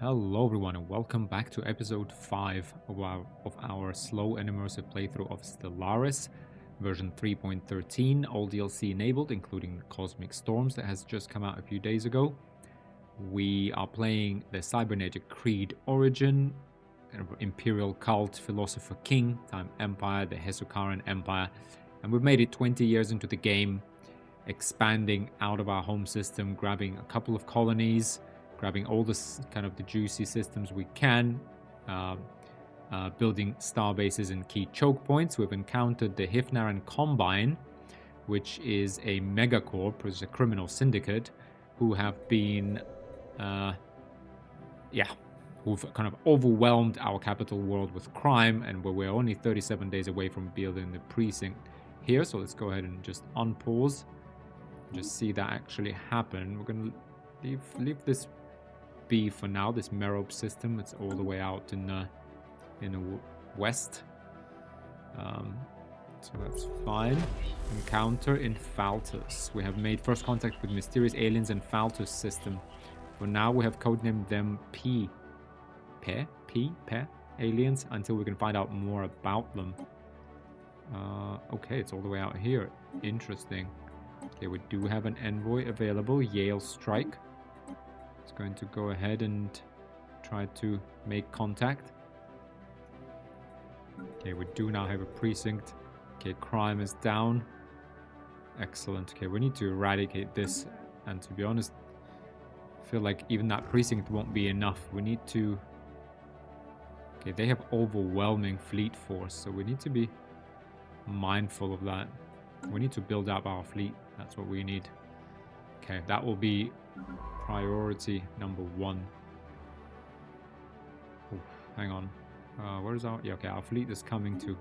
Hello everyone and welcome back to episode 5 of our slow and immersive playthrough of Stellaris, version 3.13, all DLC enabled, including Cosmic Storms that has just come out a few days ago. We are playing the Cybernetic Creed Origin, Imperial Cult, Philosopher King, Time Empire, the Hesukaran Empire, and we've made it 20 years into the game, expanding out of our home system, grabbing a couple of colonies, grabbing all the kind of the juicy systems we can, building star bases and key choke points. We've encountered the Hifnaran Combine, which is a megacorp, which is a criminal syndicate, who have been, who've kind of overwhelmed our capital world with crime, and we're only 37 days away from building the precinct here. So let's go ahead and just unpause, just see that actually happen. We're gonna leave this be for now, this Marauder system. It's all the way out in the west, so that's fine. Encounter in Faltus. We have made first contact with mysterious aliens in Faltus system. For now we have codenamed them P aliens until we can find out more about them. Okay, it's all the way out here. Interesting. Okay, we do have an envoy available, Yale Strike. It's going to go ahead and try to make contact. Okay, we do now have a precinct. Okay, crime is down. Excellent. Okay, we need to eradicate this. And to be honest, I feel like even that precinct won't be enough. We need to... Okay, they have overwhelming fleet force, so we need to be mindful of that. We need to build up our fleet. That's what we need. Okay, that will be priority number 1. Oof, hang on. Where is our... Yeah, okay, our fleet is coming to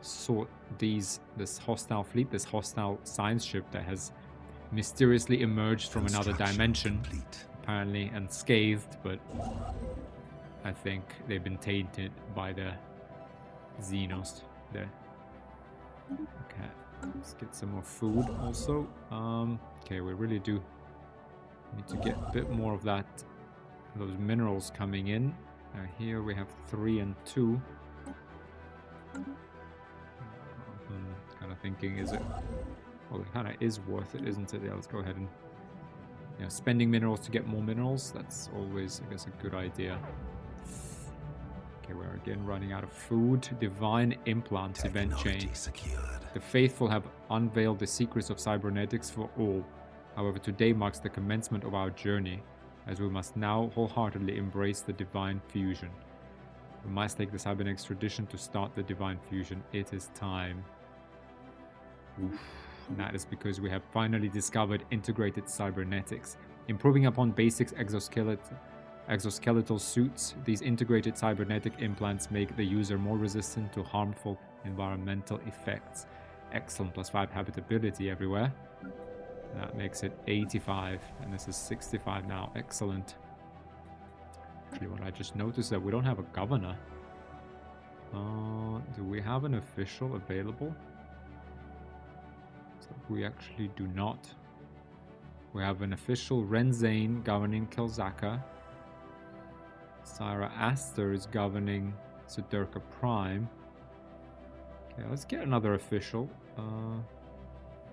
sort this hostile fleet, this hostile science ship that has mysteriously emerged from another dimension, apparently unscathed, but I think they've been tainted by the Xenos there. Okay, let's get some more food also. Okay, we really do need to get a bit more of those minerals coming in. Now here we have 3 and 2. Kind of thinking, is it... Well, it kind of is worth it, isn't it? Yeah, let's go ahead and... You know, spending minerals to get more minerals, that's always, I guess, a good idea. Okay, we're again running out of food. Divine Implants event chain. The faithful have unveiled the secrets of cybernetics for all. However, today marks the commencement of our journey, as we must now wholeheartedly embrace the divine fusion. We must take the cybernetics tradition to start the divine fusion. It is time. Oof. And that is because we have finally discovered integrated cybernetics. Improving upon basic exoskeletal suits, these integrated cybernetic implants make the user more resistant to harmful environmental effects. Excellent, +5 habitability everywhere. That makes it 85, and this is 65 now. Excellent. Actually, what I just noticed that we don't have a governor. Do we have an official available? So we actually do not. We have an official Renzane governing Kilzaka. Syra Aster is governing Sedurka Prime. Okay, let's get another official.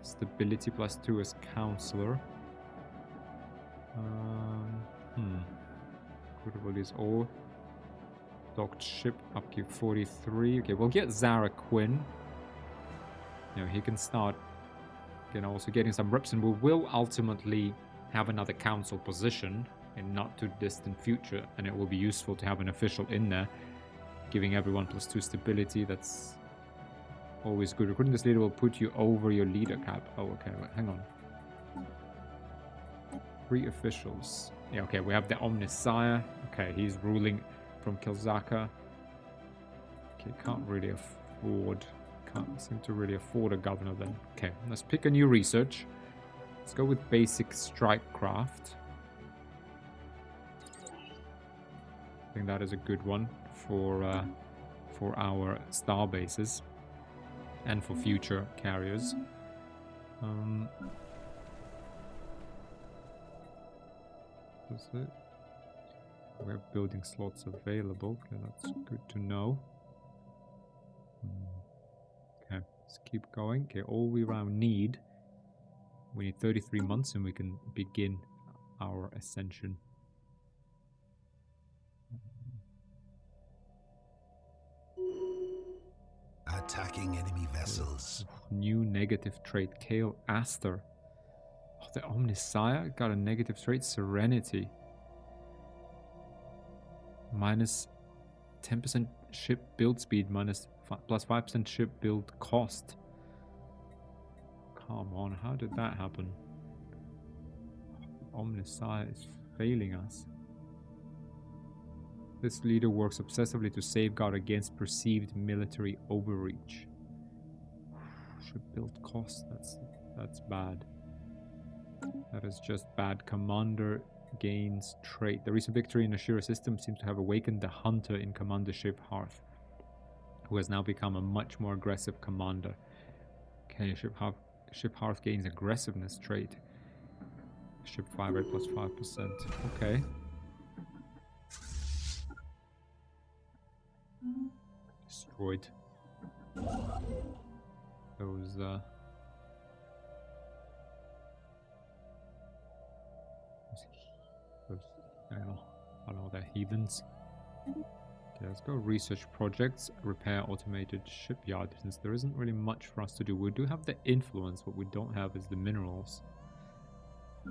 Stability +2 as counselor. Credibilities all. Docked ship upkeep 43. Okay, we'll get Zara Quinn. You know, he can start, you know, also getting some reps, and we will ultimately have another council position in not too distant future, and it will be useful to have an official in there, giving everyone +2 stability. That's always good. Recruiting this leader will put you over your leader cap. Oh, okay, wait, hang on. 3 officials. Yeah, okay, we have the Omnisire. Okay, he's ruling from Kilzaka. Okay, can't seem to really afford a governor then. Okay, let's pick a new research. Let's go with basic strike craft. I think that is a good one for our star bases and for future carriers. That's it. We have building slots available. Okay, that's good to know. Okay, let's keep going. Okay, all we need 33 months and we can begin our ascension. Attacking enemy vessels. New negative trait, Kale Aster. Oh, the Omnisire got a negative trait, Serenity. Minus 10% ship build speed, plus 5% ship build cost. Come on, how did that happen? Omnisire is failing us. This leader works obsessively to safeguard against perceived military overreach. Ship build cost, that's bad. That is just bad. Commander gains trait. The recent victory in the Ashura system seems to have awakened the hunter in Commander Ship Hearth, who has now become a much more aggressive commander. Okay, Ship Hearth gains aggressiveness trait. Ship 5 rate plus 5%. Okay. Destroyed. Those I don't know, they're heathens. Okay, let's go research projects, repair automated shipyard, since there isn't really much for us to do. We do have the influence, what we don't have is the minerals.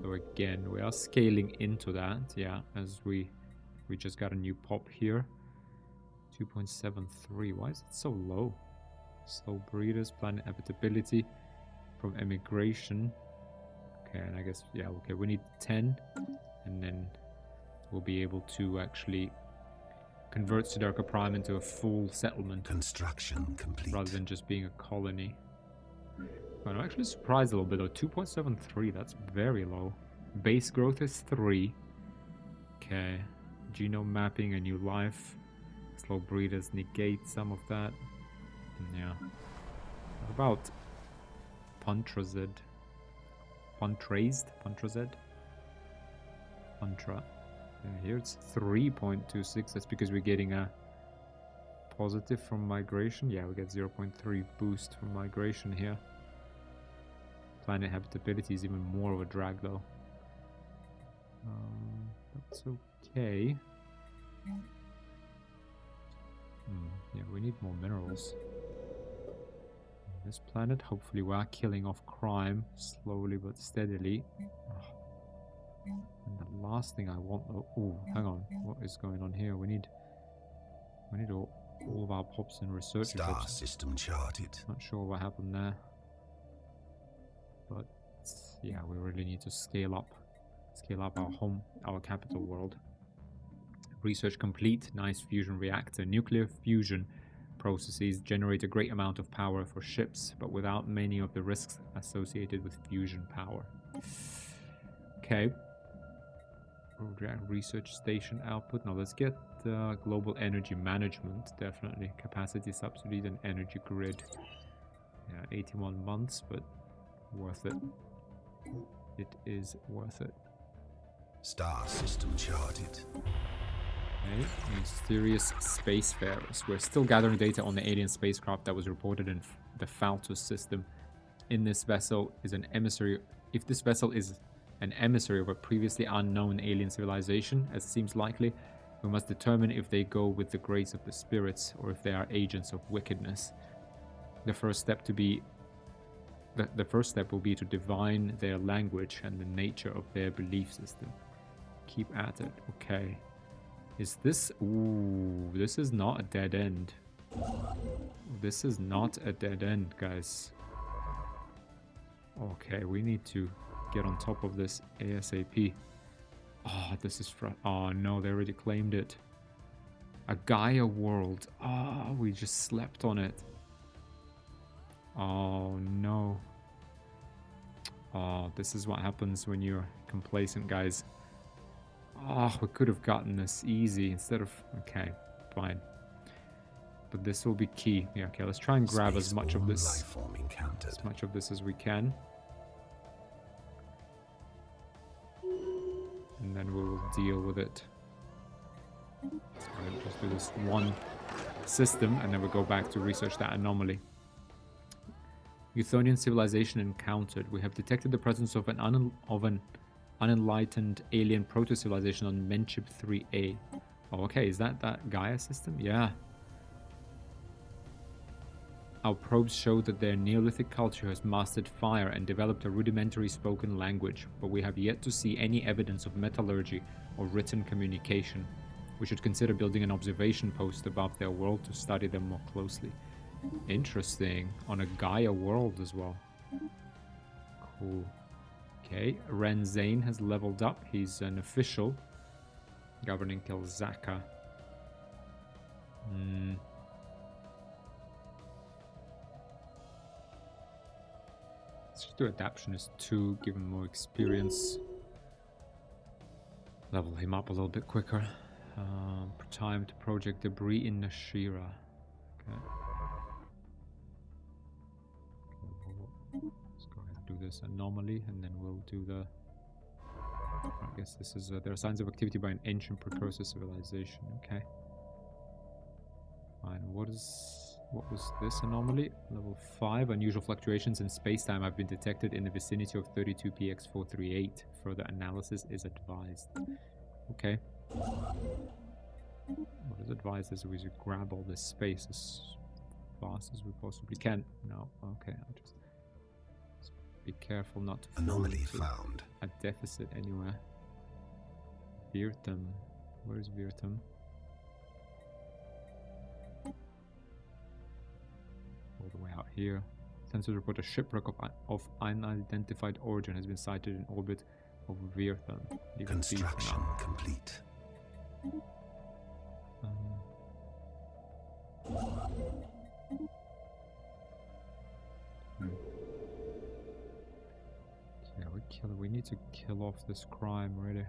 So again, we are scaling into that, yeah, as we just got a new pop here. 2.73, why is it so low? Slow breeders, planet habitability from emigration. Okay, and I guess, yeah, okay, we need 10, and then we'll be able to actually convert Sudarka Prime into a full settlement. Construction complete. Rather than just being a colony. But I'm actually surprised a little bit though. 2.73, that's very low. Base growth is 3. Okay. Genome mapping, a new life. Slow breeders negate some of that. Yeah. What about Puntrazed? Puntrazed? Puntra. Here it's 3.26. That's because we're getting a positive from migration. Yeah, we get 0.3 boost from migration here. Planet habitability is even more of a drag though. That's okay. Yeah, we need more minerals. On this planet, hopefully we are killing off crime slowly but steadily. And the last thing I want though... Oh, hang on. What is going on here? We need all of our pops and research Star jobs. system charted. Not sure what happened there. But yeah, we really need to scale up our capital world. Research complete. Nice fusion reactor. Nuclear fusion processes generate a great amount of power for ships, but without many of the risks associated with fusion power. Okay. Research station output. Now let's get global energy management. Definitely. Capacity subsidies and energy grid. Yeah, 81 months, but worth it. It is worth it. Star system charted. Okay, mysterious spacefarers. We're still gathering data on the alien spacecraft that was reported in the Faltus system. In this vessel is an emissary. If this vessel is an emissary of a previously unknown alien civilization, as seems likely, we must determine if they go with the grace of the spirits or if they are agents of wickedness. The first step will be to divine their language and the nature of their belief system. Keep at it. Okay. Is this... Ooh, this is not a dead end. This is not a dead end, guys. Okay, we need to get on top of this ASAP. Oh, this is... Oh, no, they already claimed it. A Gaia world. Oh, we just slept on it. Oh, no. Oh, this is what happens when you're complacent, guys. Oh, we could have gotten this easy instead of... Okay, fine. But this will be key. Yeah, okay, let's try and grab as much of this... As much of this as we can. And then we will deal with it. Let's go ahead and just do this one system, and then we go back to research that anomaly. Euthonian civilization encountered. We have detected the presence of an unenlightened alien proto-civilization on Menship 3A. Oh, okay, is that Gaia system? Yeah. Our probes show that their Neolithic culture has mastered fire and developed a rudimentary spoken language, but we have yet to see any evidence of metallurgy or written communication. We should consider building an observation post above their world to study them more closely. Interesting. On a Gaia world as well. Cool. Okay, Ren Zane has leveled up. He's an official governing Kelzaka. Let's just do Adaptionist 2, give him more experience. Level him up a little bit quicker. Time to project debris in Nashira. Okay. Let's go ahead and do this anomaly, and then we'll do the... I guess this is... there are signs of activity by an ancient precursor civilization. Okay. Fine. What was this anomaly? Level 5. Unusual fluctuations in spacetime have been detected in the vicinity of 32px438. Further analysis is advised. Okay. What is advised is we should grab all this space as fast as we possibly can. No. Okay. I'll just be careful not to Anomaly found. A deficit anywhere. Virtum. Where is Virtum? All the way out here. Sensors report a shipwreck of unidentified origin has been sighted in orbit over Virtum. Construction complete. Yeah, we need to kill off this crime, really.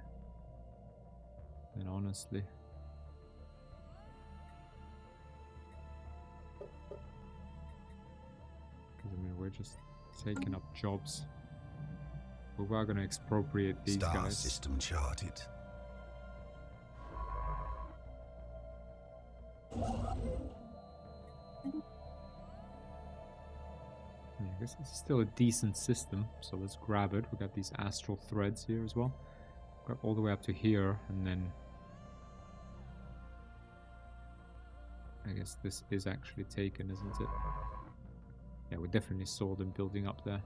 And honestly. Because, I mean, we're just taking up jobs. But we're going to expropriate these guys. System charted. Yeah, I guess it's still a decent system, so let's grab it. We got these astral threads here as well. Grab all the way up to here, and then I guess this is actually taken, isn't it? Yeah, we definitely saw them building up there.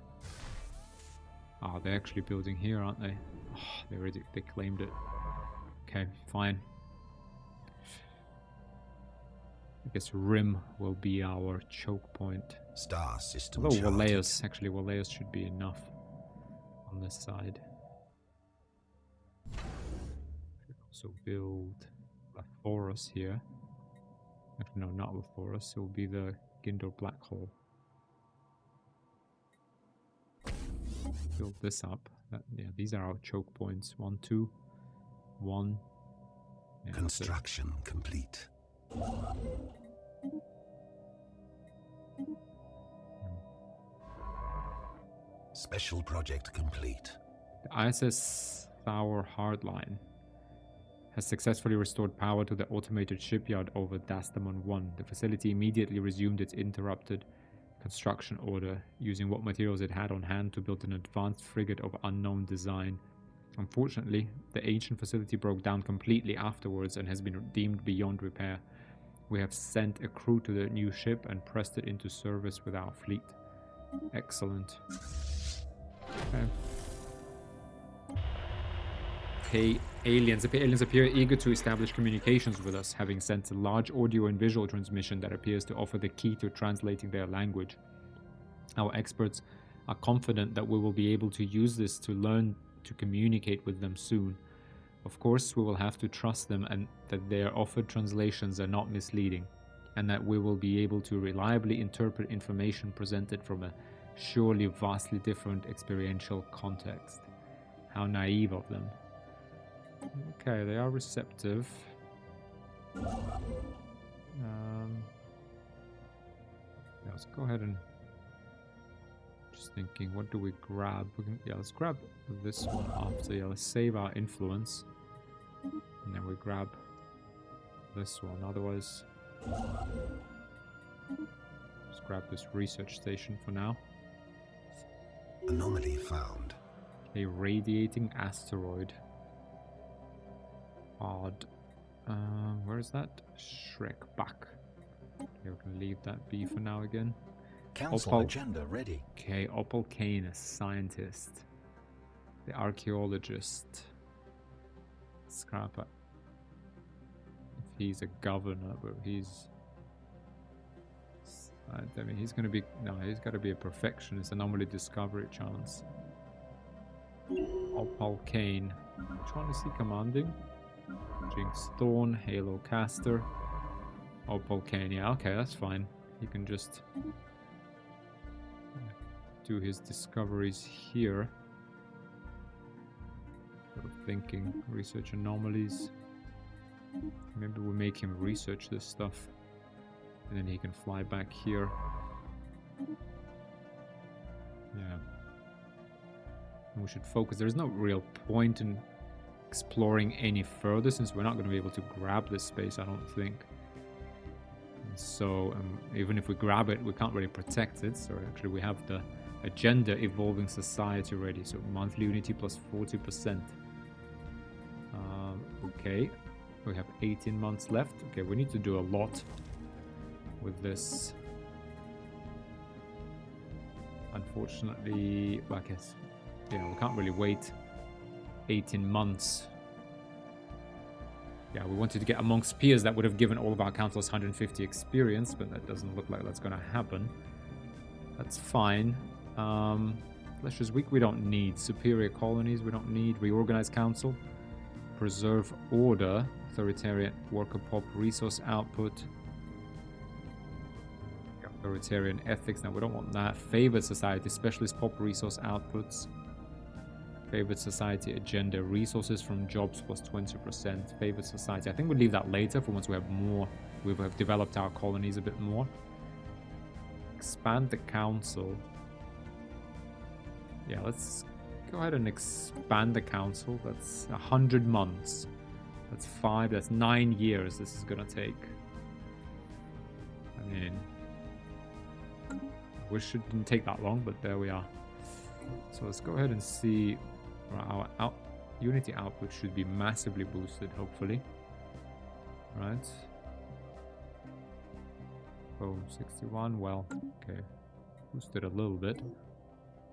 Ah, they're actually building here, aren't they? Oh, they claimed it. Okay, fine. I guess Rim will be our choke point. Star system Although charted. Waleus should be enough on this side. Should also build Lathoros here. Actually, no, not Lathoros. It will be the Gindor Black Hole. Build this up. Yeah, these are our choke points. 1, 2, 1. Yeah, Construction complete. Special project complete. The ISS Thor Hardline has successfully restored power to the automated shipyard over Dastamon 1. The facility immediately resumed its interrupted construction order, using what materials it had on hand to build an advanced frigate of unknown design. Unfortunately, the ancient facility broke down completely afterwards and has been deemed beyond repair. We have sent a crew to the new ship and pressed it into service with our fleet. Excellent. Okay, aliens appear eager to establish communications with us, having sent a large audio and visual transmission that appears to offer the key to translating their language. Our experts are confident that we will be able to use this to learn to communicate with them soon. Of course, we will have to trust them and that their offered translations are not misleading, and that we will be able to reliably interpret information presented from a surely vastly different experiential context. How naive of them. Okay, they are receptive. Yeah, let's go ahead and... Just thinking, what do we grab? Yeah, let's grab this one after. Yeah, let's save our influence. And then we grab this one. Otherwise, just grab this research station for now. Anomaly found. A radiating asteroid. Odd. Where is that? Shrek back. Okay, we can leave that be for now again. Council agenda ready. Okay, Opal Kane, a scientist. The archaeologist. Scrapper. If he's a governor, but he's... I mean, he's gonna be... No, he's gotta be a perfectionist. Anomaly discovery chance. Opal Kane. Which one is he commanding? Jinx Thorn, Halo Caster. Opal Kane. Yeah, okay, that's fine. He can just... do his discoveries here. Sort of thinking, research anomalies. Maybe we make him research this stuff, and then he can fly back here. Yeah. And we should focus. There's no real point in exploring any further, since we're not going to be able to grab this space, I don't think. And so, even if we grab it, we can't really protect it. So actually we have the agenda evolving society ready, so monthly unity plus 40%. Okay, we have 18 months left. Okay, we need to do a lot with this. Unfortunately, well, I guess, you know, we can't really wait 18 months. Yeah, we wanted to get amongst peers. That would have given all of our councilors 150 experience, but that doesn't look like that's going to happen. That's fine. Flesh's Weak we don't need. Superior colonies we don't need. Reorganize council. Preserve order. Authoritarian worker pop resource output. Authoritarian ethics. Now we don't want that. Favored society. Specialist pop resource outputs. Favored society agenda. Resources from jobs plus 20%. Favored society. I think we'll leave that later for once we have more. We have developed our colonies a bit more. Expand the council. Yeah, let's go ahead and expand the council. That's 100 months. That's 5, that's 9 years this is gonna take. I mean, I wish it didn't take that long, but there we are. So let's go ahead and see. Our unity output should be massively boosted, hopefully. Right. Oh, 61, well, okay. Boosted a little bit.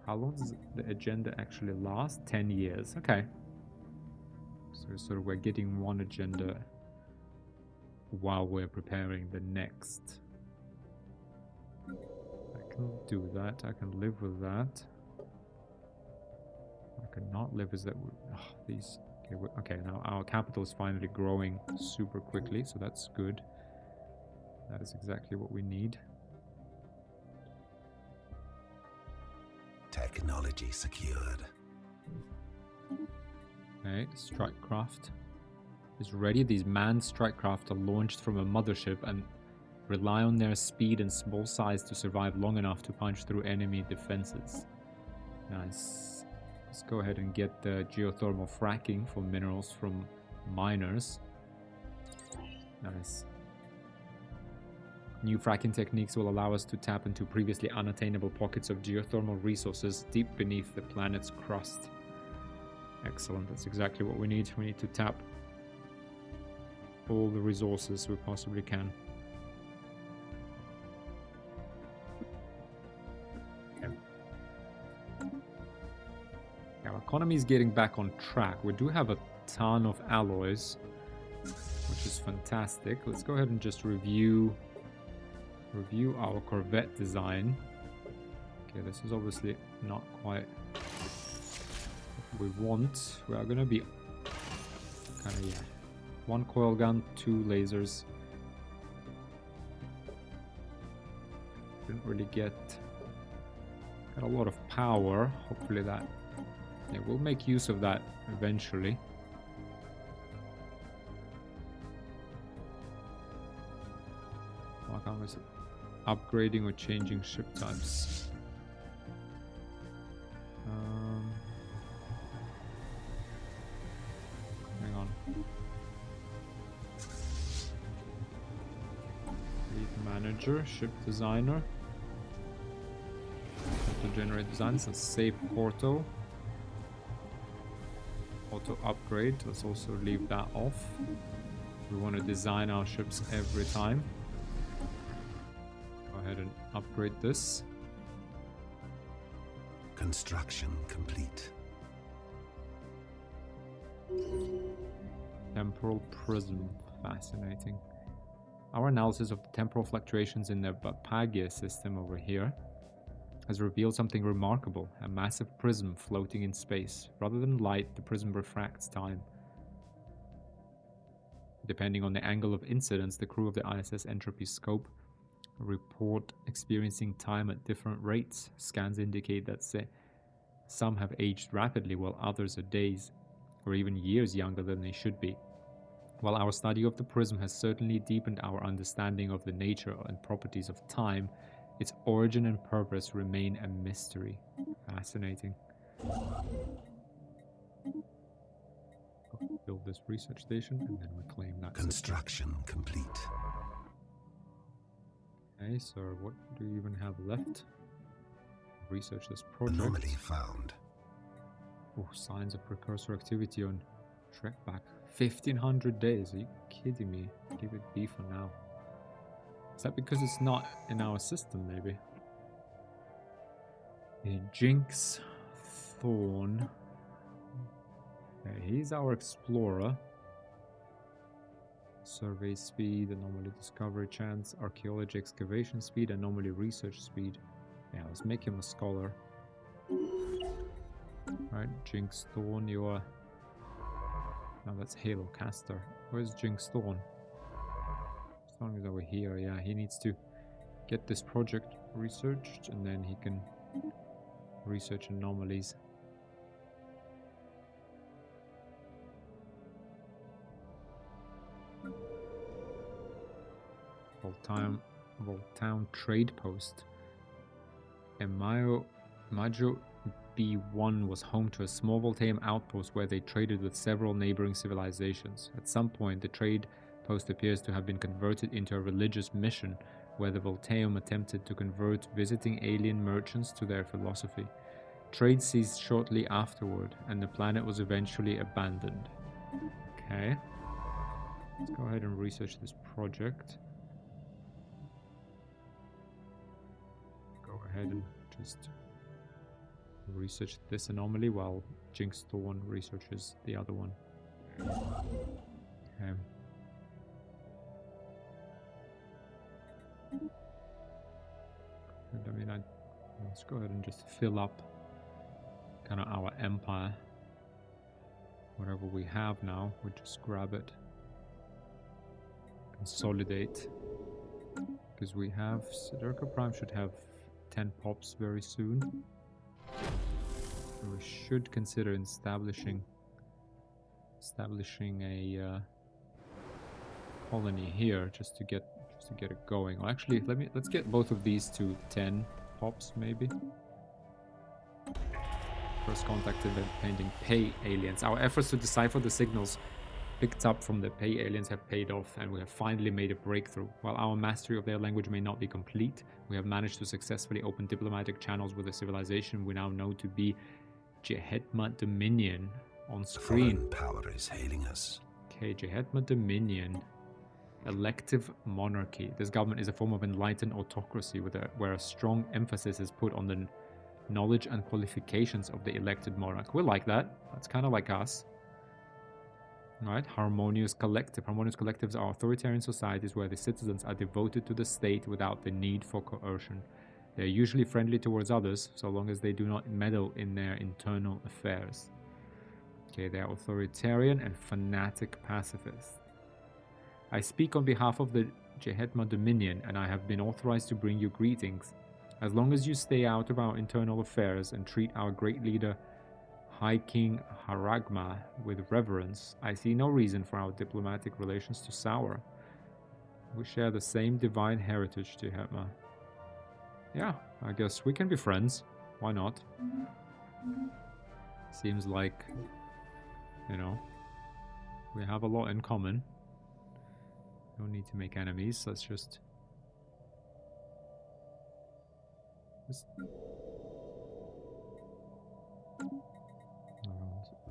How long does the agenda actually last? 10 years. Okay. So sort of we're getting one agenda while we're preparing the next. I can do that. I can live with that. I cannot live with that. Oh, these. Okay, okay, now our capital is finally growing super quickly, so that's good. That is exactly what we need. Technology secured. Okay, Strikecraft is ready. These manned Strikecraft are launched from a mothership and rely on their speed and small size to survive long enough to punch through enemy defenses. Nice. Let's go ahead and get the geothermal fracking for minerals from miners. Nice. New fracking techniques will allow us to tap into previously unattainable pockets of geothermal resources deep beneath the planet's crust. Excellent, that's exactly what we need. We need to tap all the resources we possibly can. Okay. Our economy is getting back on track. We do have a ton of alloys, which is fantastic. Let's go ahead and just review our Corvette design. Okay, this is obviously not quite what we want. We are gonna be kind of, yeah, 1 coil gun, 2 lasers. Didn't really got a lot of power. Hopefully that, yeah, we'll make use of that eventually. Why can't we upgrading or changing ship types? Hang on. Manager, ship designer. Auto-generate designs, and save portal. Auto upgrade, let's also leave that off. We want to design our ships every time. Go ahead and upgrade this. Construction complete. Temporal prism, fascinating. Our analysis of the temporal fluctuations in the Bapagia system over here has revealed something remarkable, a massive prism floating in space. Rather than light, the prism refracts time. Depending on the angle of incidence, the crew of the ISS Entropy Scope report experiencing time at different rates. Scans indicate that some have aged rapidly while others are days or even years younger than they should be. While our study of the prism has certainly deepened our understanding of the nature and properties of time, its origin and purpose remain a mystery. Fascinating. Build this research station and then reclaim that Construction complete. Okay, so what do you even have left? Research this project. Anomaly found. Oh, signs of precursor activity on Trek back 1500 days. Are you kidding me? Leave it be for now. Is that because it's not in our system, maybe? Okay, Jinx Thorn. Okay, he's our explorer. Survey speed, anomaly discovery chance, archaeology excavation speed, anomaly research speed. Yeah, let's make him a scholar. Right, Jinx Thorn, you are... Now that's Halo Caster. Where's Jinx Thorn? Thorn is over here, yeah, he needs to get this project researched and then he can research anomalies. Voltown Trade Post. Majo B1 was home to a small Voltaeum outpost where they traded with several neighboring civilizations. At some point, the trade post appears to have been converted into a religious mission where the Voltaeum attempted to convert visiting alien merchants to their philosophy. Trade ceased shortly afterward, and the planet was eventually abandoned. Okay. Let's go ahead and research this project. Go ahead and just research this anomaly while Jinx Thorn researches the other one. Okay. And I mean, let's go ahead and just fill up kind of our empire. Whatever we have now, we just grab it. Consolidate. Because we have... Siderka Prime should have 10 pops very soon. So we should consider establishing a colony here just to get it going. Well, actually, let's get both of these to 10 pops maybe. First contact event pending. Pay aliens. Our efforts to decipher the signals picked up from the Pay aliens have paid off, and we have finally made a breakthrough. While our mastery of their language may not be complete, we have managed to successfully open diplomatic channels with a civilization we now know to be Jehetma Dominion on screen. Foreign power is hailing us. Okay, Jehetma Dominion. Elective monarchy. This government is a form of enlightened autocracy where a strong emphasis is put on the knowledge and qualifications of the elected monarch. We like that. That's kind of like us. Right, harmonious collective. Harmonious collectives are authoritarian societies where the citizens are devoted to the state without the need for coercion. They are usually friendly towards others, so long as they do not meddle in their internal affairs. Okay, they are authoritarian and fanatic pacifists. I speak on behalf of the Jehetma Dominion, and I have been authorized to bring you greetings. As long as you stay out of our internal affairs and treat our great leader, High King Haragma, with reverence, I see no reason for our diplomatic relations to sour. We share the same divine heritage, Jehetma. Yeah, I guess we can be friends. Why not? Seems like, you know, we have a lot in common. Don't need to make enemies, let's just Just around.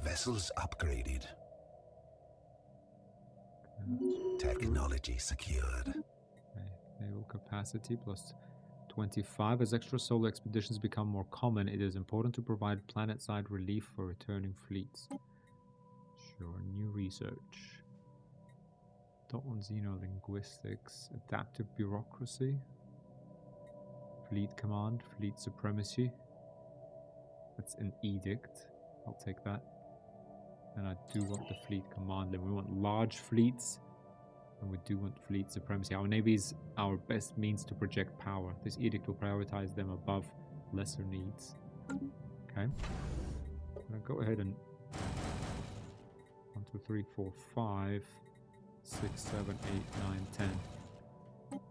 Vessels upgraded. Okay, Technology secured. naval capacity plus 25. As extrasolar expeditions become more common, it is important to provide planet-side relief for returning fleets. Sure, new research. Dot on xenolinguistics, adaptive bureaucracy, fleet command, fleet supremacy. That's an edict. I'll take that. And I do want the fleet command. Then we want large fleets, and we do want fleet supremacy. Our navy is our best means to project power. This edict will prioritize them above lesser needs. Okay. I'm gonna go ahead and 1, 2, 3, 4, 5, 6, 7, 8, 9, 10. Let's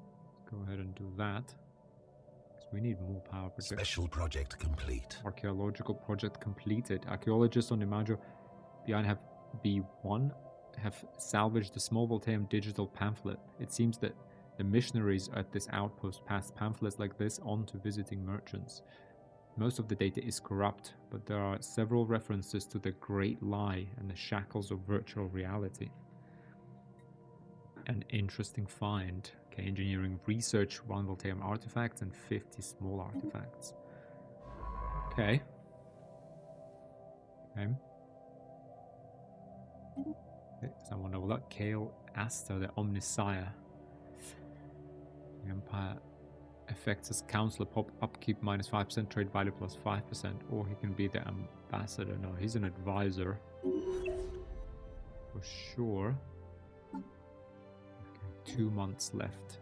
go ahead and do that. Because we need more power projection. Special project complete. Archaeological project completed. Archaeologists on Imago behind have B1 have salvaged the small Voltaeum digital pamphlet. It seems that the missionaries at this outpost passed pamphlets like this on to visiting merchants. Most of the data is corrupt, but there are several references to the Great Lie and the shackles of virtual reality. An interesting find. Okay, engineering research, 1 Voltaeum artifacts and 50 small artifacts. Okay. Okay. Someone know that. Kale Asta, the Omnisire. The Empire affects as counselor, pop upkeep minus 5%, trade value plus 5%, or he can be the ambassador. No, he's an advisor. For sure. Okay, 2 months left.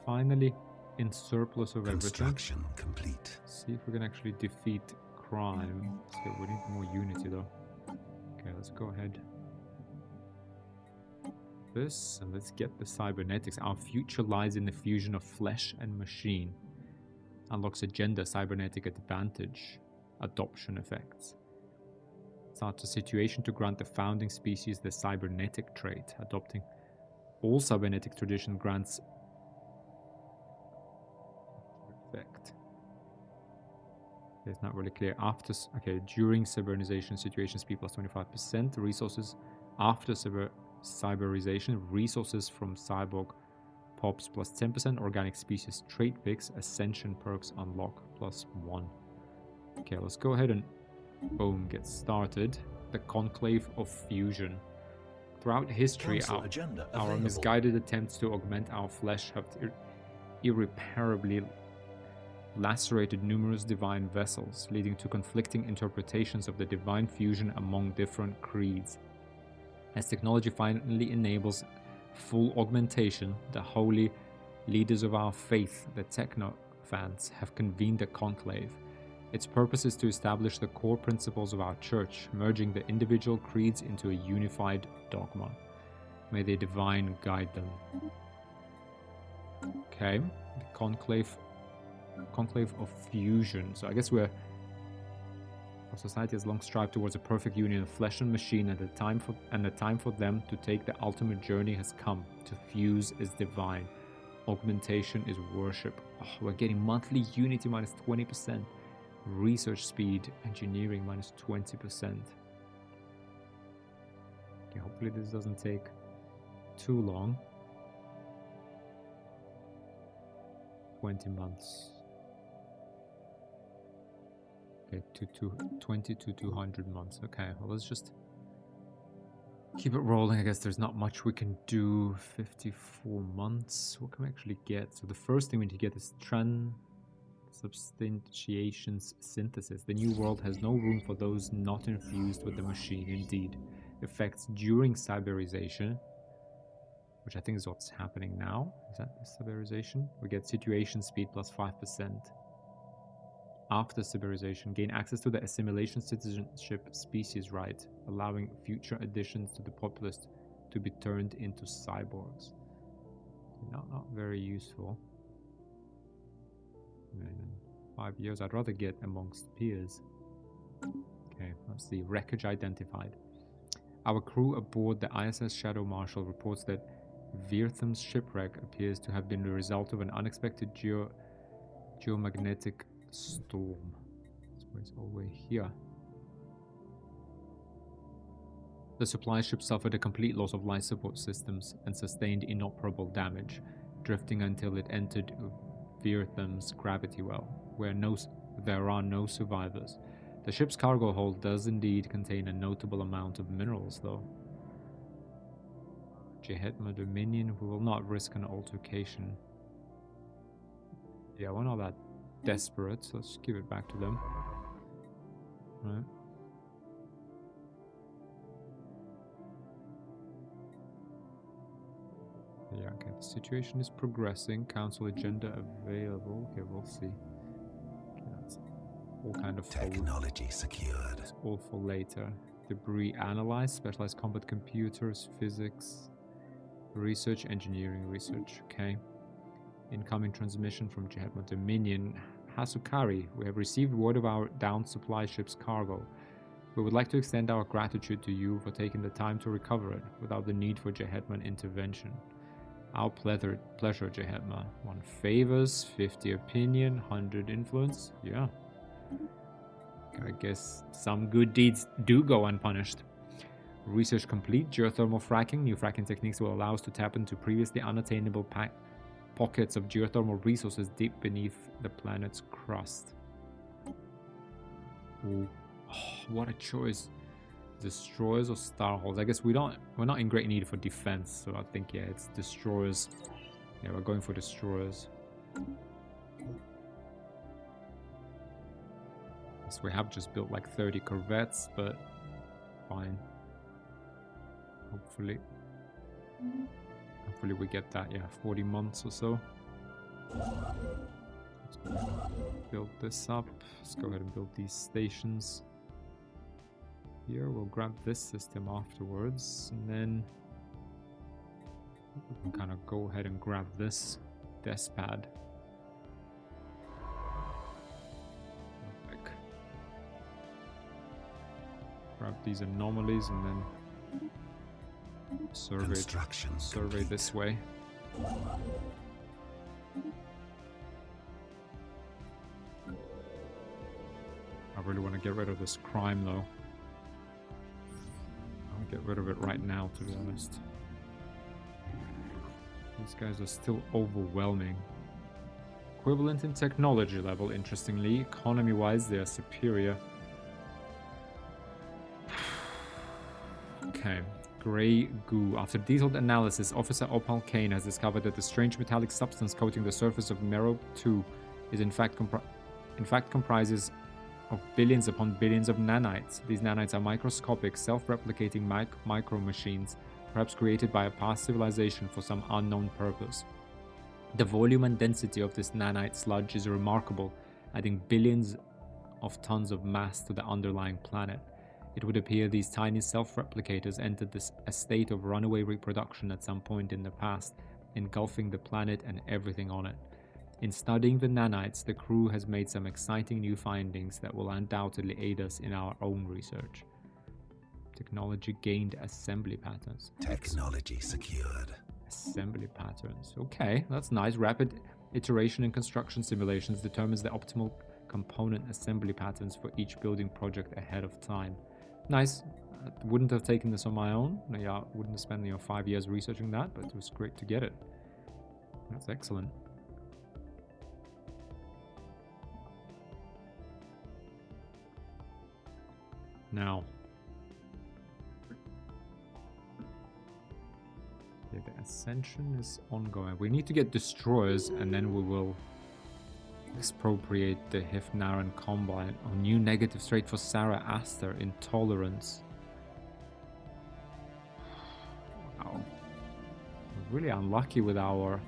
Finally in surplus of everything. Construction complete. See if we can actually defeat crime. So we need more unity though. Okay, let's go ahead. This, and let's get the cybernetics. Our future lies in the fusion of flesh and machine. Unlocks a gender cybernetic advantage. Adoption effects. Starts a situation to grant the founding species the cybernetic trait. Adopting all cybernetic tradition grants effect. It's not really clear. After, okay, during cybernization situations, P plus 25%. Resources after cyberization, resources from cyborg pops plus 10%. Organic species trait picks, ascension perks unlock plus 1. Okay, let's go ahead and boom, get started. The Conclave of Fusion. Throughout history, our misguided attempts to augment our flesh have irreparably lacerated numerous divine vessels, leading to conflicting interpretations of the divine fusion among different creeds. As technology finally enables full augmentation, the holy leaders of our faith, the Technophants, have convened a conclave. Its purpose is to establish the core principles of our church, merging the individual creeds into a unified dogma. May the divine guide them. Okay, the Conclave of Fusion. So I guess our society has long strived towards a perfect union of flesh and machine, and the time for them to take the ultimate journey has come. To fuse is divine. Augmentation is worship. Oh, we're getting monthly unity minus 20%. Research speed, engineering minus 20%. Okay, hopefully this doesn't take too long. 20 months. Okay, 20 to 200 months. Okay, well, let's just keep it rolling. I guess there's not much we can do. 54 months. What can we actually get? So the first thing we need to get is Transubstantiation's synthesis. The new world has no room for those not infused with the machine. Indeed, effects during cyberization, which I think is what's happening now. Is that the cyberization? We get situation speed plus 5%. After cyberization, gain access to the assimilation citizenship species right, allowing future additions to the populace to be turned into cyborgs. Not very useful. In 5 years, I'd rather get amongst peers. Okay, that's the wreckage identified. Our crew aboard the ISS Shadow Marshal reports that Virtham's shipwreck appears to have been the result of an unexpected geomagnetic storm. It's all the way here. The supply ship suffered a complete loss of life support systems and sustained inoperable damage, drifting until it entered Virtham's gravity well, where there are no survivors. The ship's cargo hold does indeed contain a notable amount of minerals, though. Jehetma Dominion, we will not risk an altercation. Yeah, we're not that desperate, so let's give it back to them. Right. Yeah, okay, the situation is progressing. Council agenda available. Okay, we'll see. Okay, that's all kind of Technology secured. It's all for later. Debris analyzed, specialized combat computers, physics, research, engineering, research. Okay. Incoming transmission from Jehetma Dominion. Hasukari, we have received word of our downed supply ship's cargo. We would like to extend our gratitude to you for taking the time to recover it without the need for Jehetman intervention. Our pleasure, Jehetma. 1 favors, 50 opinion, 100 influence. Yeah. I guess some good deeds do go unpunished. Research complete. Geothermal fracking. New fracking techniques will allow us to tap into previously unattainable pockets of geothermal resources deep beneath the planet's crust. Ooh. Oh, what a choice. Destroyers or starholds? I guess we're not in great need for defense, so I think, yeah, it's destroyers. Yeah, we're going for destroyers. So we have just built like 30 corvettes, but fine. Hopefully we get that, yeah, 40 months or so. Let's go ahead and build this up. Let's go ahead and build these stations. Here, we'll grab this system afterwards, and then we can kind of go ahead and grab this desk pad. Grab these anomalies and then survey this way. I really want to get rid of this crime though. I'll get rid of it right now, to be honest. These guys are still overwhelming. Equivalent in technology level, interestingly. Economy-wise, they are superior. Okay. Grey goo. After detailed analysis, Officer Opal Kane has discovered that the strange metallic substance coating the surface of Marauder 2 is in fact comprises of billions upon billions of nanites. These nanites are microscopic, self-replicating micro-machines, perhaps created by a past civilization for some unknown purpose. The volume and density of this nanite sludge is remarkable, adding billions of tons of mass to the underlying planet. It would appear these tiny self-replicators entered a state of runaway reproduction at some point in the past, engulfing the planet and everything on it. In studying the nanites, the crew has made some exciting new findings that will undoubtedly aid us in our own research. Technology gained assembly patterns. Technology secured. Assembly patterns. Okay, that's nice. Rapid iteration and construction simulations determines the optimal component assembly patterns for each building project ahead of time. Nice. I wouldn't have taken this on my own. Yeah, I wouldn't have spent 5 years researching that, but it was great to get it. That's excellent. Now, okay, the ascension is ongoing. We need to get destroyers, and then we will expropriate the Hifnaran Combine. Oh, new negative trait for Sarah Aster, intolerance. Wow. We're really unlucky with our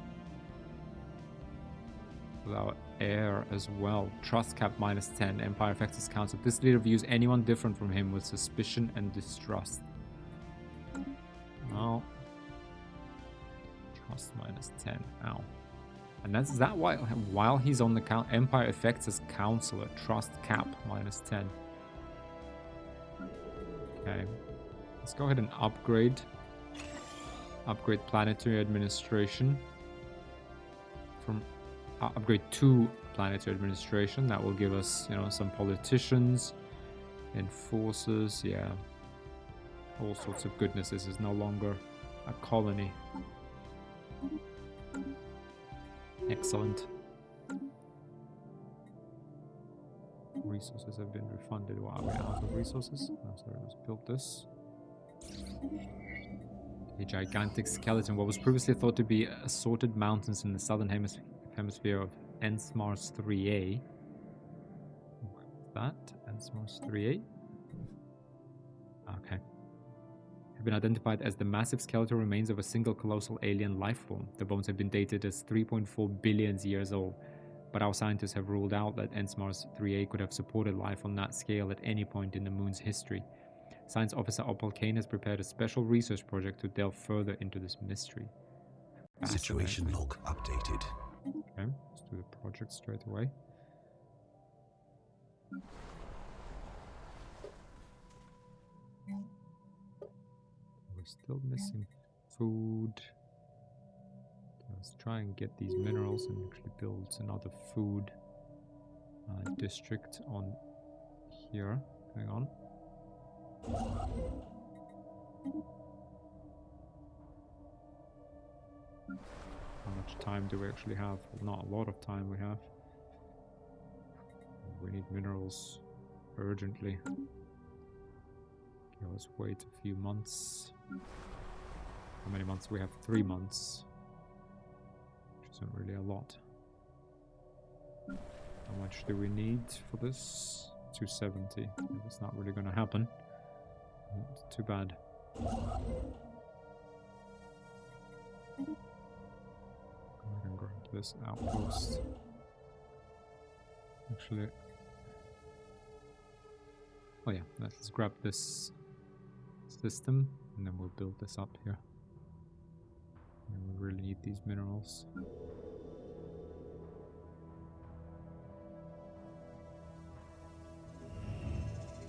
heir as well. Trust cap -10. Empire Effects Council. This leader views anyone different from him with suspicion and distrust. No. Trust -10. Ow. And that's that while he's on the Empire Effects as Counselor. Trust cap -10. Okay. Let's go ahead and upgrade. Upgrade planetary administration. From upgrade to planetary administration. That will give us, you know, some politicians, enforcers, yeah. All sorts of goodness. This is no longer a colony. Excellent. Resources have been refunded. What, are we out of resources? No, sorry, let's build this. A gigantic skeleton. What was previously thought to be assorted mountains in the southern hemisphere of Ensmars 3A. What's that? Ensmars 3A? Okay. Have been identified as the massive skeletal remains of a single colossal alien life form. The bones have been dated as 3.4 billion years old, but our scientists have ruled out that Ensmars 3A could have supported life on that scale at any point in the moon's history. Science Officer Opal Kane has prepared a special research project to delve further into this mystery. Situation log updated. Okay, let's do the project straight away. We're still missing food. Let's try and get these minerals and actually build another food district on here. Hang on. How much time do we actually have? Well, not a lot of time we have. We need minerals urgently. Okay, let's wait a few months. How many months? We have 3 months. Which isn't really a lot. How much do we need for this? 270. Yeah, that's not really going to happen. It's too bad. Go ahead and grab this outpost. Actually, oh yeah, let's grab this system and then we'll build this up here. And we really need these minerals.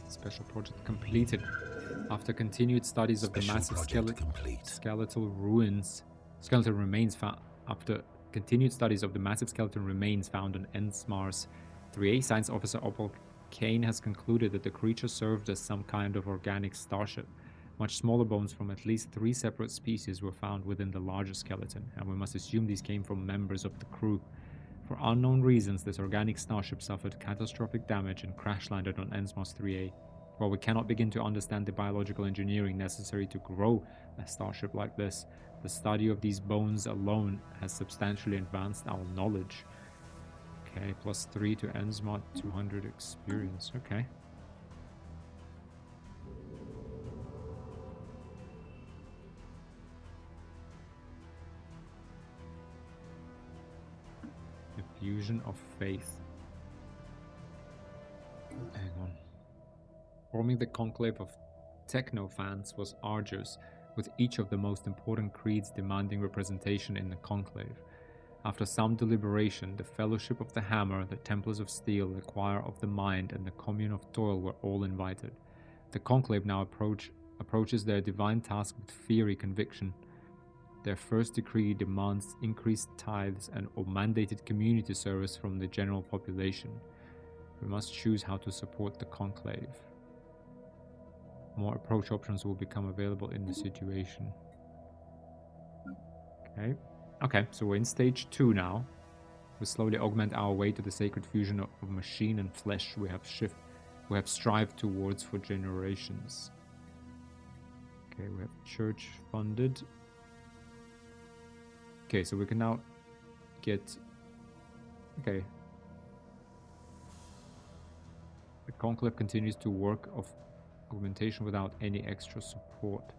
Special project completed. After continued studies of the massive skeletal remains found after continued studies of the massive skeleton remains found on Ensmars 3A, Science Officer Opal Kane has concluded that the creature served as some kind of organic starship. Much smaller bones from at least 3 separate species were found within the larger skeleton, and we must assume these came from members of the crew. For unknown reasons, this organic starship suffered catastrophic damage and crash landed on Ensmars 3A. While we cannot begin to understand the biological engineering necessary to grow a starship like this, the study of these bones alone has substantially advanced our knowledge. Okay, +3 to Ensmar 200 experience. Okay. Diffusion of faith. Hang on. Forming the conclave of techno-fans was arduous, with each of the most important creeds demanding representation in the conclave. After some deliberation, the Fellowship of the Hammer, the Templars of Steel, the Choir of the Mind, and the Commune of Toil were all invited. The conclave now approaches their divine task with fiery conviction. Their first decree demands increased tithes and or mandated community service from the general population. We must choose how to support the conclave. More approach options will become available in the situation. Okay, so we're in stage 2 now. We slowly augment our way to the sacred fusion of machine and flesh we have strived towards for generations. Okay, we have church funded. Okay, so we can now get... Okay. The conclave continues to work of augmentation without any extra support.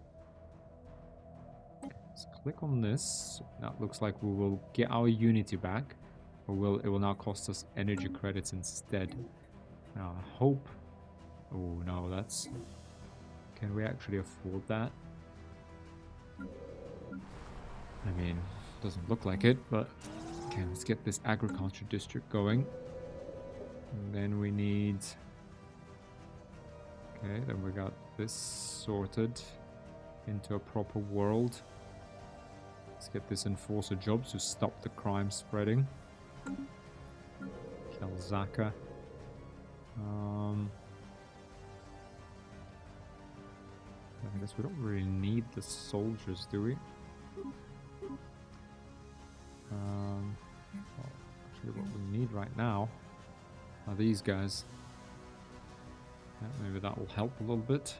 Okay, let's click on this. That looks like we will get our unity back, or it will now cost us energy credits instead. Now I hope... Oh no, that's... Can we actually afford that? I mean, doesn't look like it, but... Okay, let's get this agriculture district going. And then we need... Okay, then we got this sorted into a proper world. Let's get this enforcer job to stop the crime spreading. Kill Zaka. I guess we don't really need the soldiers, do we? Well, actually, what we need right now are these guys. Yeah, maybe that will help a little bit.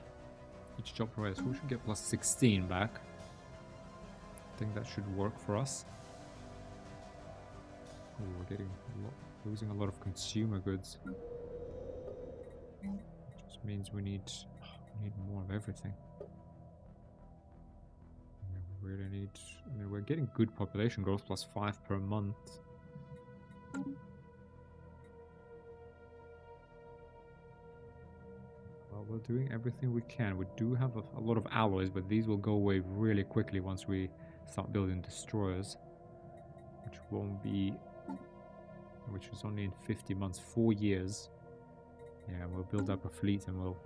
Each job provider, so we should get plus 16 back. I think that should work for us. Oh, we're getting losing a lot of consumer goods. Just means we need more of everything. We really need. I mean, we're getting good population growth, plus 5 per month. Well, we're doing everything we can. We do have a lot of alloys, but these will go away really quickly once we start building destroyers, which is only in 50 months, 4 years. Yeah, we'll build up a fleet and we'll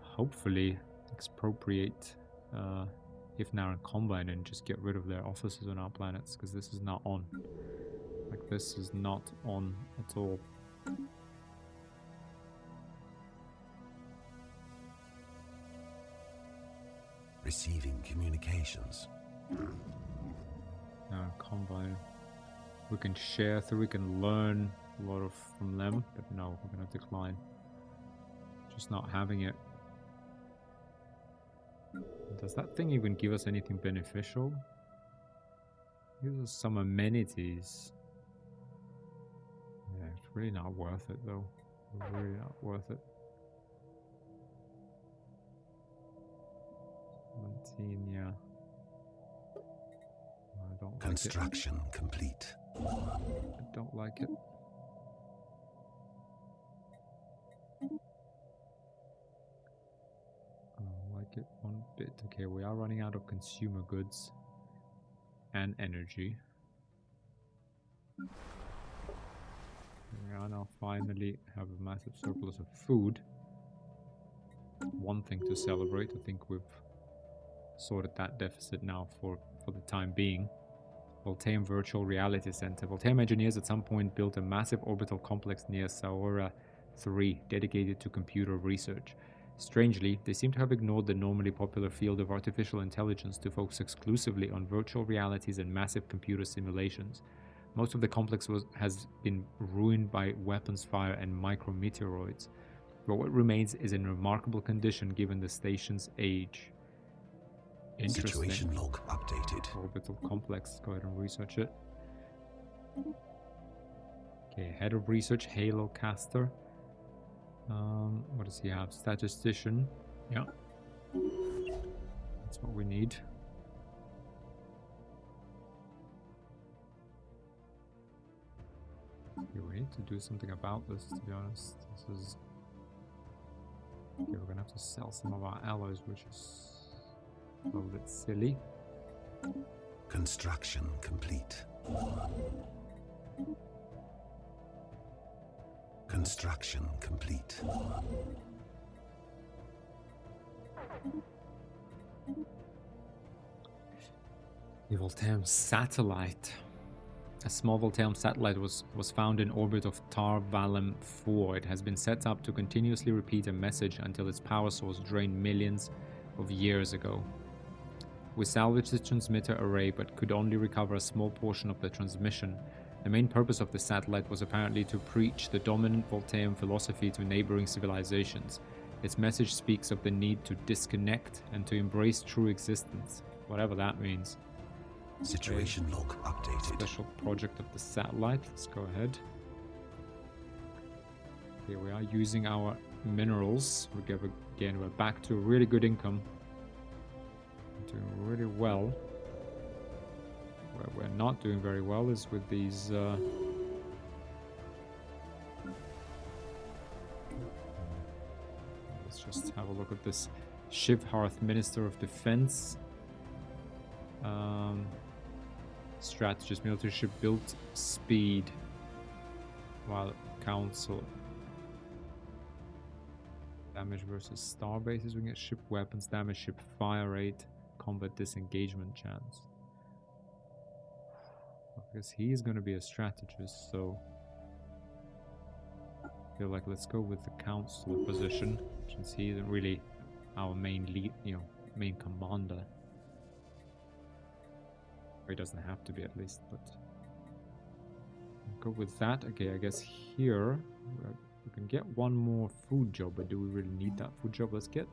hopefully expropriate Ifnar and Combine and just get rid of their offices on our planets, because this is not on. Like, this is not on at all. Receiving communications. Now, Combine, we can share through, we can learn a lot from them, but no, we're going to decline. Just not having it. Does that thing even give us anything beneficial? Gives us some amenities. Yeah, it's really not worth it though. Really not worth it. 17, yeah. I don't Construction like it. complete. I don't like it. I don't like it one bit. Okay, we are running out of consumer goods and energy. We are now finally have a massive surplus of food. One thing to celebrate. I think we've sorted that deficit now for the time being. Voltaire Virtual Reality Center. Voltaire engineers at some point built a massive orbital complex near Saora 3 dedicated to computer research. Strangely, they seem to have ignored the normally popular field of artificial intelligence to focus exclusively on virtual realities and massive computer simulations. Most of the complex has been ruined by weapons fire and micrometeoroids, but what remains is in remarkable condition given the station's age. Interesting. Situation log updated. Orbital complex. Go ahead and research it. Okay, head of research, Halo Caster. What does he have? Statistician. Yeah. That's what we need. Okay, we need to do something about this, to be honest. This is... Okay, we're gonna have to sell some of our alloys, which is a little bit silly. Construction complete. Construction complete. The Voltaire satellite. A small Voltaire satellite was found in orbit of Tar Valem 4. It has been set up to continuously repeat a message until its power source drained millions of years ago. We salvaged the transmitter array but could only recover a small portion of the transmission. The main purpose of the satellite was apparently to preach the dominant Voltairean philosophy to neighboring civilizations. Its message speaks of the need to disconnect and to embrace true existence, whatever that means. Situation log updated. Special project of the satellite. Let's go ahead. Okay, we are using our minerals. We're back to a really good income. Doing really well. Where we're not doing very well is with these let's just have a look at this. Shivharth, Minister of Defense. Strategist, military ship built speed, while council Damage versus star bases. We can get ship weapons damage, ship fire rate, combat disengagement chance. I guess he's going to be a strategist, so I feel like let's go with the counselor position, since he isn't really our main lead, main commander. Or he doesn't have to be, at least, but go with that. Okay, I guess here we can get one more food job, but do we really need that food job? Let's get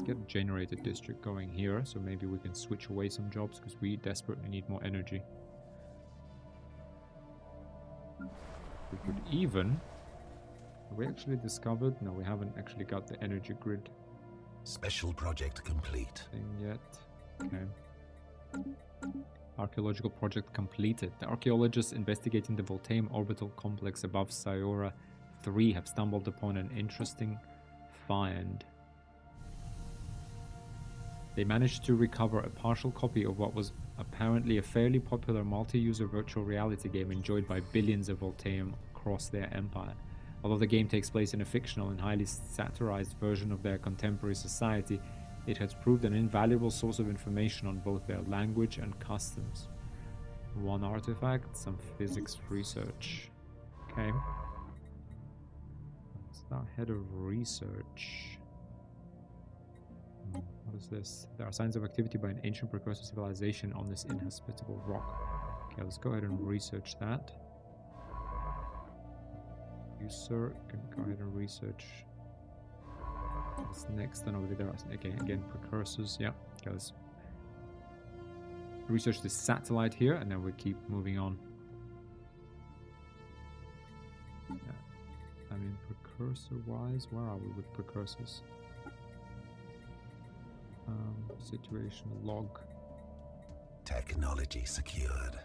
a generated district going here, so maybe we can switch away some jobs because we desperately need more energy. We could even... Have we actually discovered? No, we haven't actually got the energy grid Special project complete. thing yet. Okay. Archaeological project completed. The archaeologists investigating the Voltaire orbital complex above Sayora 3 have stumbled upon an interesting find. They managed to recover a partial copy of what was apparently a fairly popular multi-user virtual reality game enjoyed by billions of Voltaire across their empire. Although the game takes place in a fictional and highly satirized version of their contemporary society, it has proved an invaluable source of information on both their language and customs. One artifact, some physics research. Okay. It's our head of research. What is this? There are signs of activity by an ancient precursor civilization on this inhospitable rock. Okay, let's go ahead and research that. You, sir, can go ahead and research. What's next? And over there, again, precursors. Yeah. Okay, let's research this satellite here, and then we keep moving on. Yeah. I mean, precursor-wise, where are we with precursors? Situation log. Technology secured.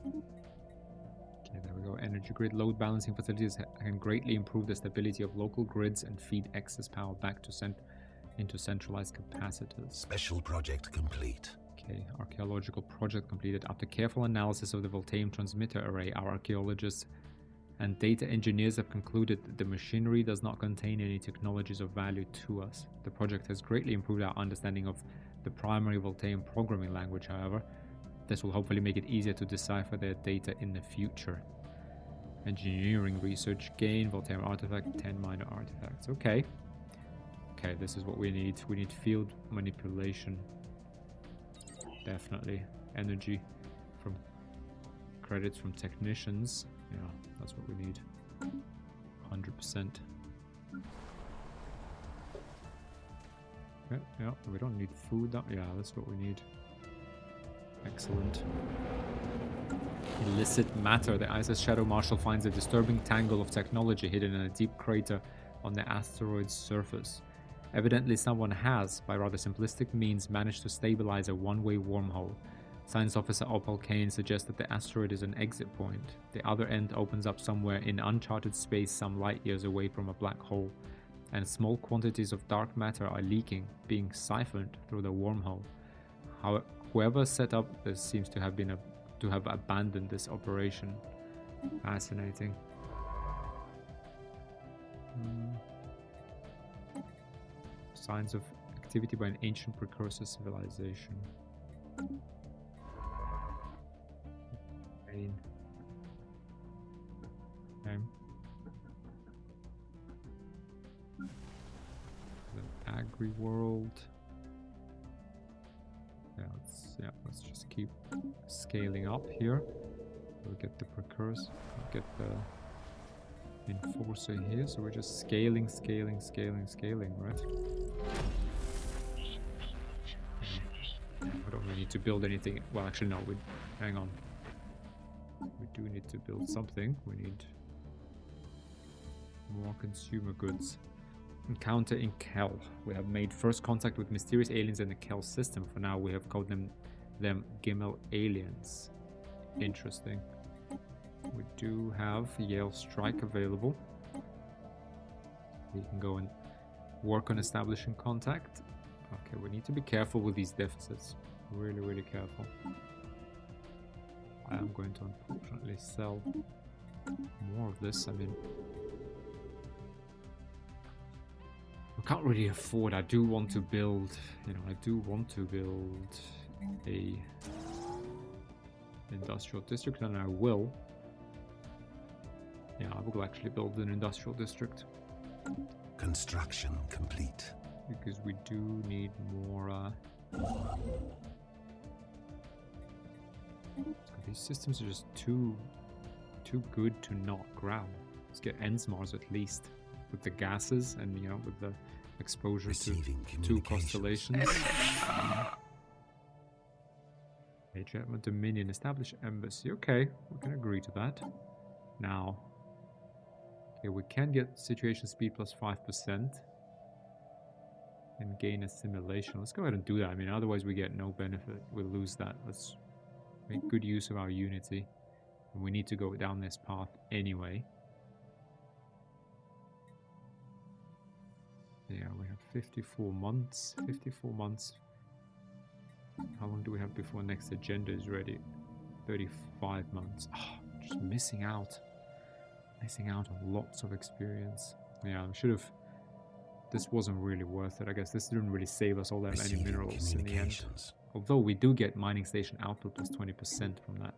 Okay, there we go. Energy grid load balancing facilities can greatly improve the stability of local grids and feed excess power back to into centralized capacitors. Special project complete. Okay, archaeological project completed. After careful analysis of the Voltaire transmitter array, our archaeologists and data engineers have concluded that the machinery does not contain any technologies of value to us. The project has greatly improved our understanding of the primary Voltaire programming language, however. This will hopefully make it easier to decipher their data in the future. Engineering research gain, Voltaire artifact, 10 minor artifacts. Okay. Okay, this is what we need. We need field manipulation. Definitely. Energy from credits from technicians. Yeah, that's what we need. 100%. Yeah, we don't need food. Yeah, that's what we need. Excellent. Illicit matter. The ISS Shadow Marshal finds a disturbing tangle of technology hidden in a deep crater on the asteroid's surface. Evidently someone has, by rather simplistic means, managed to stabilize a one-way wormhole. Science Officer Opal Kane suggests that the asteroid is an exit point. The other end opens up somewhere in uncharted space some light years away from a black hole, and small quantities of dark matter are leaking, being siphoned through the wormhole. Whoever set up this seems to have abandoned this operation. Fascinating. Signs of activity by an ancient precursor civilization. Okay. The agri world. Let's just keep scaling up here. We'll get the precursor, we'll get the enforcer here, so we're just scaling, right? I don't really need to build anything. Well, actually no, hang on. We do need to build something. We need more consumer goods. Encounter in Kel. We have made first contact with mysterious aliens in the Kel system. For now, we have called them Gimel aliens. Interesting. We do have Yale Strike available. We can go and work on establishing contact. Okay, we need to be careful with these deficits. Really, really careful. I am going to unfortunately sell more of this. I mean, can't really afford. I do want to build, you know, I do want to build a industrial district, and I will. Yeah, I will actually build an industrial district. Construction complete. Because we do need more. These systems are just too good to not grab. Let's get Ensmars at least, with the gases and, you know, with the exposure to two constellations. Major Dominion, establish embassy. Okay, we can agree to that. Now, okay, we can get situation speed plus 5% and gain assimilation. Let's go ahead and do that. I mean, otherwise we get no benefit. We'll lose that. Let's make good use of our unity. And we need to go down this path anyway. Yeah, we have 54 months. 54 months. How long do we have before next agenda is ready? 35 months. Oh, just missing out. Missing out on lots of experience. Yeah, I should have... This wasn't really worth it. I guess this didn't really save us all that many minerals in the end. Although we do get mining station output plus 20% from that.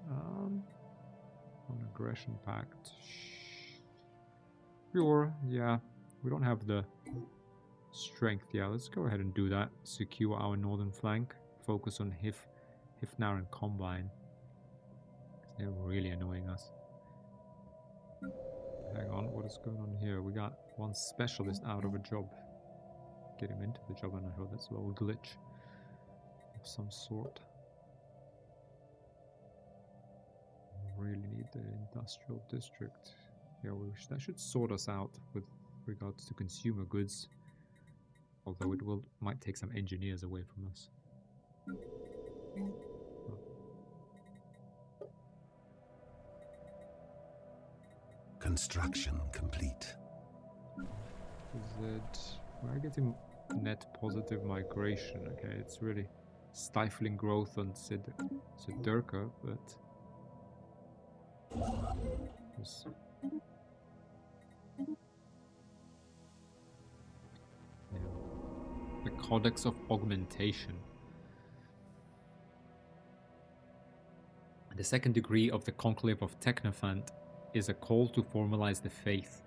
On aggression pact. Sure, yeah. We don't have the strength. Yeah, let's go ahead and do that. Secure our northern flank. Focus on Hifnar and Combine. They're really annoying us. Hang on, what is going on here? We got one specialist out of a job. Get him into the job, and I hope that's a little glitch of some sort. We really need the industrial district. Yeah, that should sort us out with regards to consumer goods. Although it might take some engineers away from us. Construction complete. We're getting net positive migration. Okay, it's really stifling growth on Sidurka, but the Codex of Augmentation. The second degree of the Conclave of Technophant is a call to formalize the faith.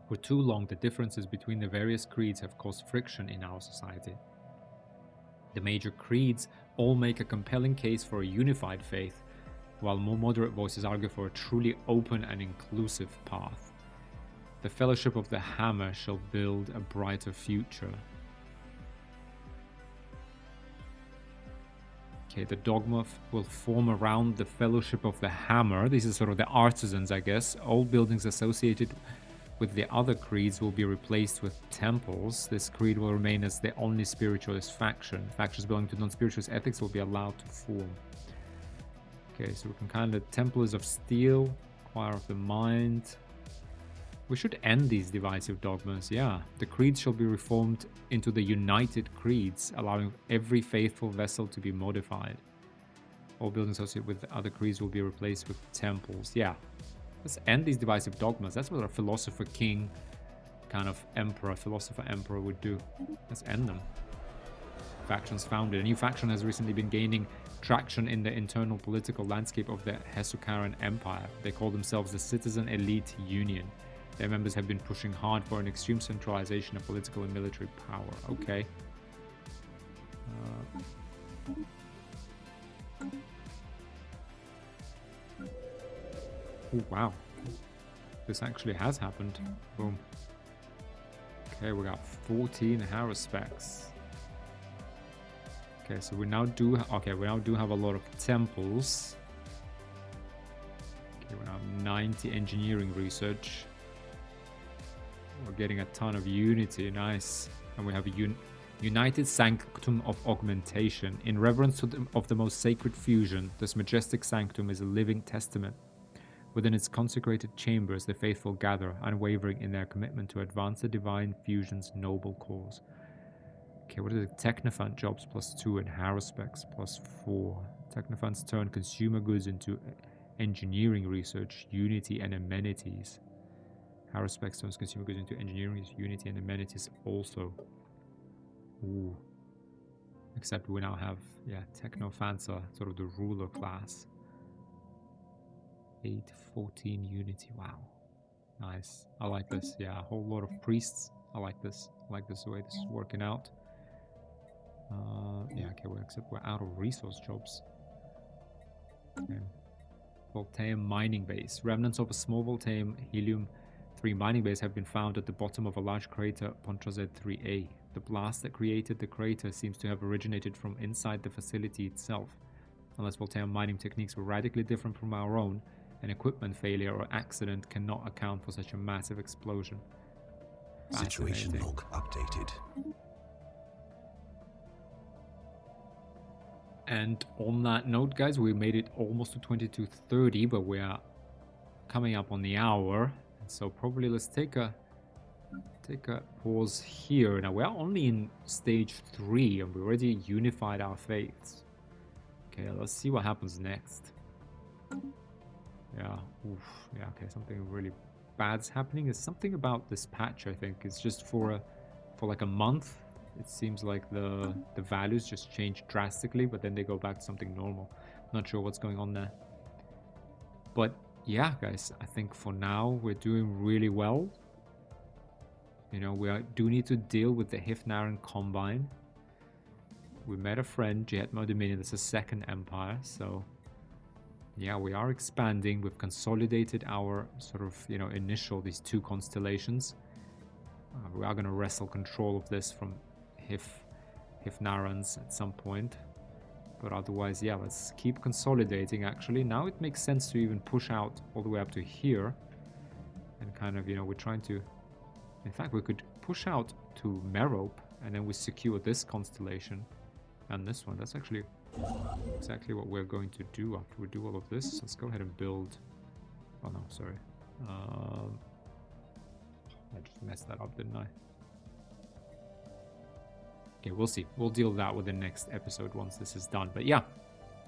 For too long, the differences between the various creeds have caused friction in our society. The major creeds all make a compelling case for a unified faith, while more moderate voices argue for a truly open and inclusive path. The Fellowship of the Hammer shall build a brighter future. Okay, the dogma will form around the Fellowship of the Hammer. These are sort of the artisans, I guess. All buildings associated with the other creeds will be replaced with temples. This creed will remain as the only spiritualist faction. Factions belonging to non-spiritualist ethics will be allowed to form. Okay, so we can kind of... Templars of Steel, Choir of the Mind. We should end these divisive dogmas, yeah. The creeds shall be reformed into the united creeds, allowing every faithful vessel to be modified. All buildings associated with other creeds will be replaced with temples, yeah. Let's end these divisive dogmas. That's what a philosopher king, kind of emperor, philosopher emperor would do. Let's end them. Factions founded. A new faction has recently been gaining traction in the internal political landscape of the Hesukaran Empire. They call themselves the Citizen Elite Union. Their members have been pushing hard for an extreme centralization of political and military power. Okay. Oh, wow. This actually has happened. Boom. Okay, we got 14 Harris specs. Okay, so we now do have a lot of temples. Okay, we now have 90 engineering research. We're getting a ton of unity, nice. And we have a united sanctum of augmentation. In reverence of the most sacred fusion, this majestic sanctum is a living testament. Within its consecrated chambers, the faithful gather, unwavering in their commitment to advance the divine fusion's noble cause. Okay, what are the Technophant jobs? +2 and Haruspecs +4. Technophants turn consumer goods into engineering research, unity, and amenities. Aerospec stones consumer goods into engineering, unity, and amenities also. Ooh. Except we now have, yeah, Technophants are sort of the ruler class. 814 unity, wow. Nice. I like this. Yeah, a whole lot of priests. I like this. I like this, the way this is working out. Yeah, okay, except we're out of resource jobs. Okay. Voltaeum mining base. Remnants of a small Voltaeum helium-3 mining base have been found at the bottom of a large crater, Pontrazed 3A. The blast that created the crater seems to have originated from inside the facility itself. Unless Voltaeum mining techniques were radically different from our own, an equipment failure or accident cannot account for such a massive explosion. Situation log updated. And on that note, guys, we made it almost to 22:30, but we are coming up on the hour. So probably let's take a pause here. Now we're only in stage 3 and we already unified our faiths. Okay, let's see what happens next. Yeah, oof, yeah, okay, something really bad's happening. There's something about this patch, I think. It's just for like a month. It seems like the values just change drastically, but then they go back to something normal. Not sure what's going on there. But yeah, guys, I think for now we're doing really well. You know, we do need to deal with the Hifnaran Combine. We met a friend, Jetmo Dominion, that's a second empire, so yeah, we are expanding. We've consolidated our sort of, you know, initial, these 2 constellations. We are going to wrestle control of this from Hifnarans at some point. But otherwise, yeah, let's keep consolidating, actually. Now it makes sense to even push out all the way up to here. And kind of, you know, we're trying to... In fact, we could push out to Merope, and then we secure this constellation and this one. That's actually exactly what we're going to do after we do all of this. Let's go ahead and build... Oh no, sorry. I just messed that up, didn't I? Okay, we'll see. We'll deal with that with the next episode once this is done. But yeah,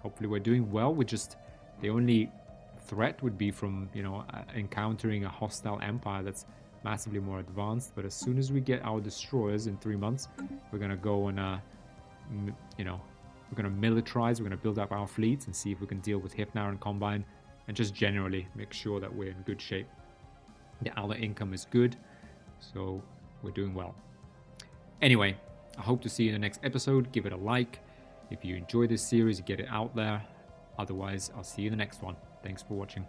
hopefully we're doing well. We just... The only threat would be from, you know, encountering a hostile empire that's massively more advanced. But as soon as we get our destroyers in 3 months, we're going to go and, you know, we're going to militarize. We're going to build up our fleets and see if we can deal with Hifnaran Combine and just generally make sure that we're in good shape. The ally income is good, so we're doing well. Anyway, I hope to see you in the next episode. Give it a like. If you enjoy this series, get it out there. Otherwise, I'll see you in the next one. Thanks for watching.